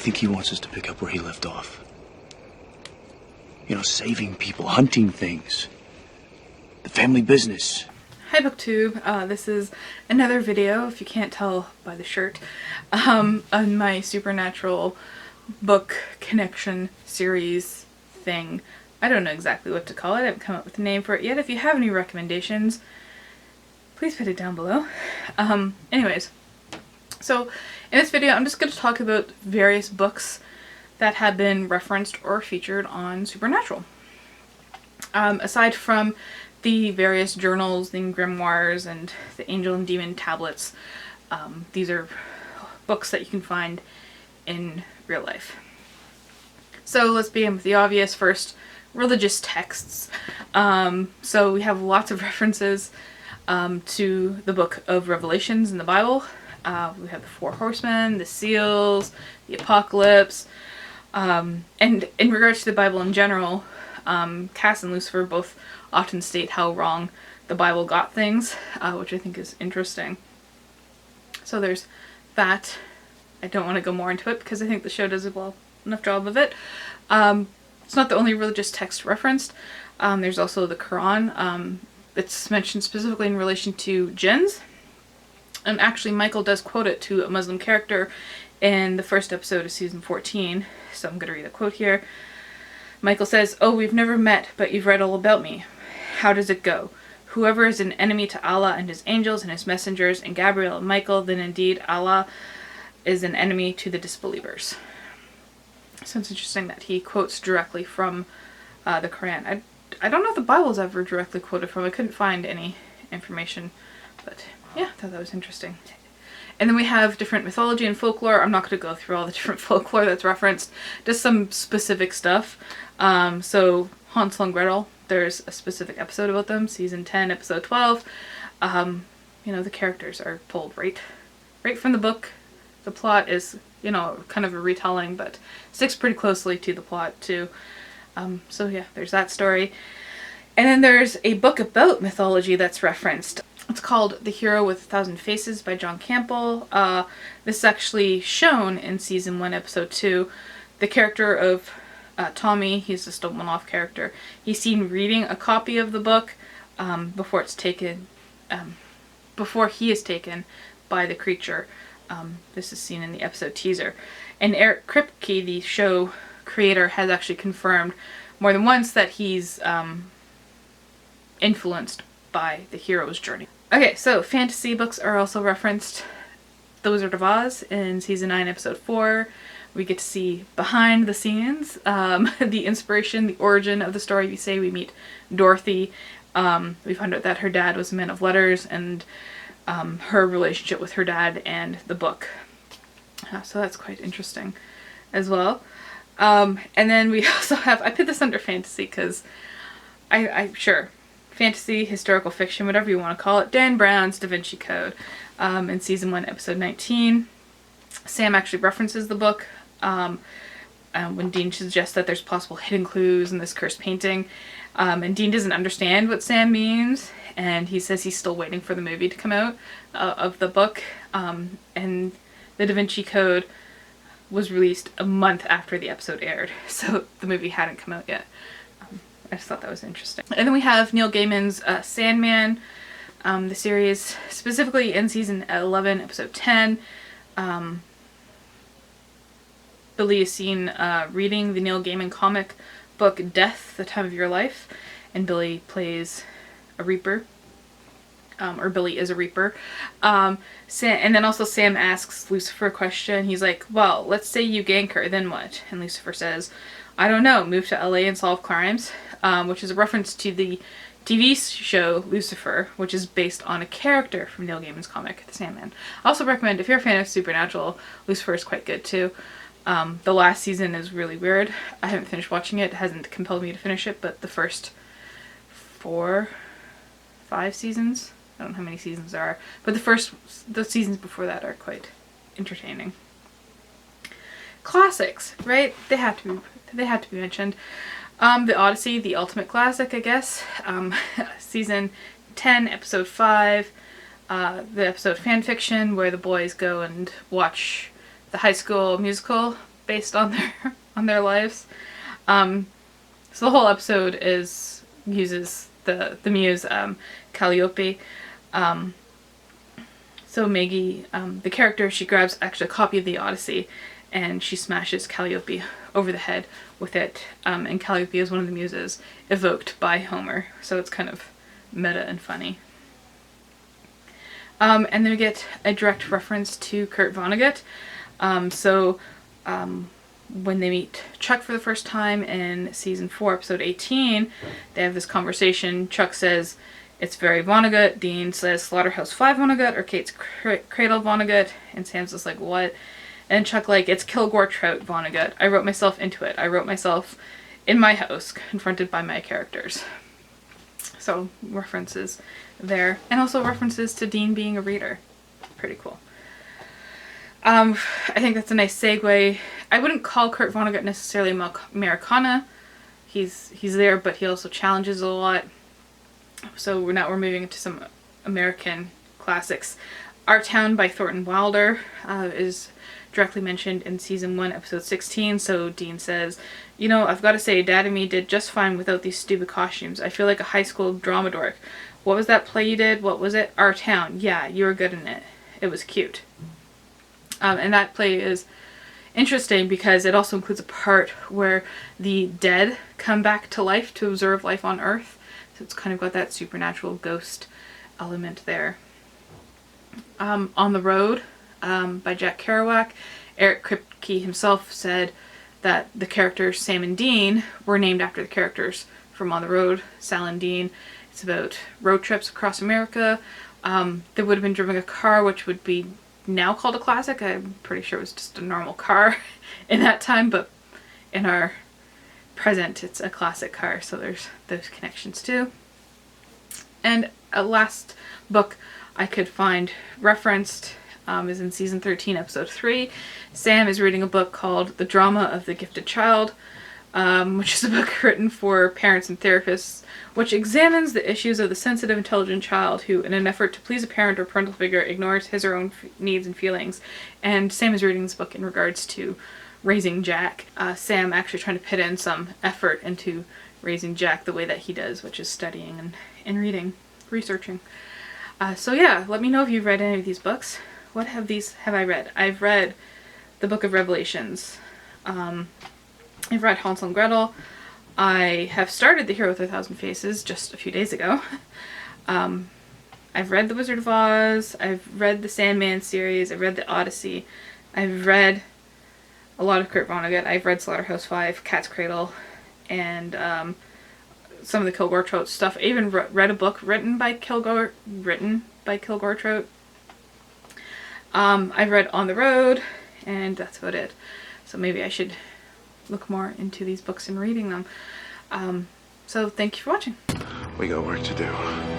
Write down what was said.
think he wants us to pick up where he left off. You know, saving people, hunting things. The family business. Hi BookTube, this is another video, if you can't tell by the shirt, on my Supernatural book connection series thing. I don't know exactly what to call it, I haven't come up with a name for it yet. If you have any recommendations, please put it down below. Anyways, so in this video I'm just going to talk about various books that have been referenced or featured on Supernatural. Aside from the various journals, the grimoires, and the angel and demon tablets, these are books that you can find in real life. So let's begin with the obvious first, religious texts. So we have lots of references to the book of Revelations in the Bible. We have the Four Horsemen, the Seals, the Apocalypse, and in regards to the Bible in general, Cass and Lucifer both often state how wrong the Bible got things, which I think is interesting. So there's that. I don't want to go more into it because I think the show does a well enough job of it. It's not the only religious text referenced. There's also the Quran. It's mentioned specifically in relation to jinns. And actually Michael does quote it to a Muslim character in the first episode of season 14. So I'm going to read a quote here. Michael says, "Oh, we've never met, but you've read all about me. How does it go? Whoever is an enemy to Allah and his angels and his messengers and Gabriel and Michael, then indeed Allah is an enemy to the disbelievers." So it's interesting that he quotes directly from the Quran. I don't know if the Bible is ever directly quoted from. I couldn't find any information, but yeah, I thought that was interesting. And then we have different mythology and folklore. I'm not going to go through all the different folklore that's referenced, just some specific stuff. So Hansel and Gretel, there's a specific episode about them, season 10, episode 12. You know, the characters are pulled right from the book. The plot is, you know, kind of a retelling, but sticks pretty closely to the plot too. So yeah, there's that story. And then there's a book about mythology that's referenced. It's called The Hero with 1,000 Faces by John Campbell. This is actually shown in season 1, episode 2. The character of Tommy, he's just a one-off character. He's seen reading a copy of the book before he is taken by the creature. This is seen in the episode teaser. And Eric Kripke, the show creator, has actually confirmed more than once that he's influenced by the hero's journey. Okay, so fantasy books are also referenced. The Wizard of Oz in season 9, episode 4. We get to see behind the scenes, the inspiration, the origin of the story. We say we meet Dorothy. We find out that her dad was a man of letters, and her relationship with her dad and the book. So that's quite interesting as well. And then we also have, I put this under fantasy because sure, fantasy, historical fiction, whatever you want to call it. Dan Brown's Da Vinci Code in season 1, episode 19. Sam actually references the book when Dean suggests that there's possible hidden clues in this cursed painting. And Dean doesn't understand what Sam means, and he says he's still waiting for the movie to come out of the book. And the Da Vinci Code was released a month after the episode aired, so the movie hadn't come out yet. I just thought that was interesting. And then we have Neil Gaiman's Sandman, the series, specifically in season 11, episode 10. Billy is seen reading the Neil Gaiman comic book Death, The Time of Your Life, and Billy plays a Reaper. Or Billy is a Reaper. And then also Sam asks Lucifer a question. He's like, well, let's say you gank her, then what? And Lucifer says, I don't know, move to LA and solve crimes, which is a reference to the TV show Lucifer, which is based on a character from Neil Gaiman's comic, The Sandman. I also recommend, if you're a fan of Supernatural, Lucifer is quite good too. The last season is really weird. I haven't finished watching it. It hasn't compelled me to finish it, but the first 4, 5 seasons, I don't know how many seasons there are, but the seasons before that are quite entertaining. Classics, right? They have to be mentioned. The Odyssey, the ultimate classic, I guess. Season 10, episode 5. The episode Fanfiction, where the boys go and watch the High School Musical based on their lives. So the whole episode uses the muse Calliope. So Maggie, the character, she grabs actually a copy of the Odyssey and she smashes Calliope over the head with it. And Calliope is one of the muses evoked by Homer. So it's kind of meta and funny. And then we get a direct reference to Kurt Vonnegut. When they meet Chuck for the first time in season 4, episode 18, they have this conversation. Chuck says, "It's very Vonnegut." Dean says, "Slaughterhouse-Five Vonnegut or Kate's Cradle Vonnegut?" And Sam's just like, "What?" And Chuck like, "It's Kilgore Trout Vonnegut. I wrote myself into it. I wrote myself in my house, confronted by my characters." So references there. And also references to Dean being a reader. Pretty cool. I think that's a nice segue. I wouldn't call Kurt Vonnegut necessarily Americana. He's there, but he also challenges a lot. So we're moving into some American classics. Our Town by Thornton Wilder is directly mentioned in season 1, episode 16. So Dean says, "You know, I've got to say, Dad and me did just fine without these stupid costumes. I feel like a high school drama dork. What was that play you did? What was it? Our Town. Yeah, you were good in it. It was cute." And that play is interesting because it also includes a part where the dead come back to life to observe life on Earth. So it's kind of got that supernatural ghost element there. On the Road by Jack Kerouac. Eric Kripke himself said that the characters Sam and Dean were named after the characters from On the Road, Sal and Dean. It's about road trips across America. They would have been driving a car which would be now called a classic. I'm pretty sure it was just a normal car in that time, but in our present it's a classic car, so there's those connections too. And a last book I could find referenced is in season 13, episode 3. Sam is reading a book called The Drama of the Gifted Child, which is a book written for parents and therapists, which examines the issues of the sensitive, intelligent child who, in an effort to please a parent or parental figure, ignores his or her own needs and feelings. And Sam is reading this book in regards to raising Jack. Sam actually trying to put in some effort into raising Jack the way that he does, which is studying and reading, researching. So yeah, let me know if you've read any of these books. What have I read? I've read the Book of Revelations. I've read Hansel and Gretel. I have started The Hero with 1,000 Faces just a few days ago. I've read The Wizard of Oz. I've read the Sandman series. I've read the Odyssey. I've read a lot of Kurt Vonnegut. I've read Slaughterhouse-Five, Cat's Cradle, and some of the Kilgore Trout stuff. I even read a book written by Kilgore Trout. I've read On the Road, and that's about it. So maybe I should look more into these books and reading them. So thank you for watching. We got work to do.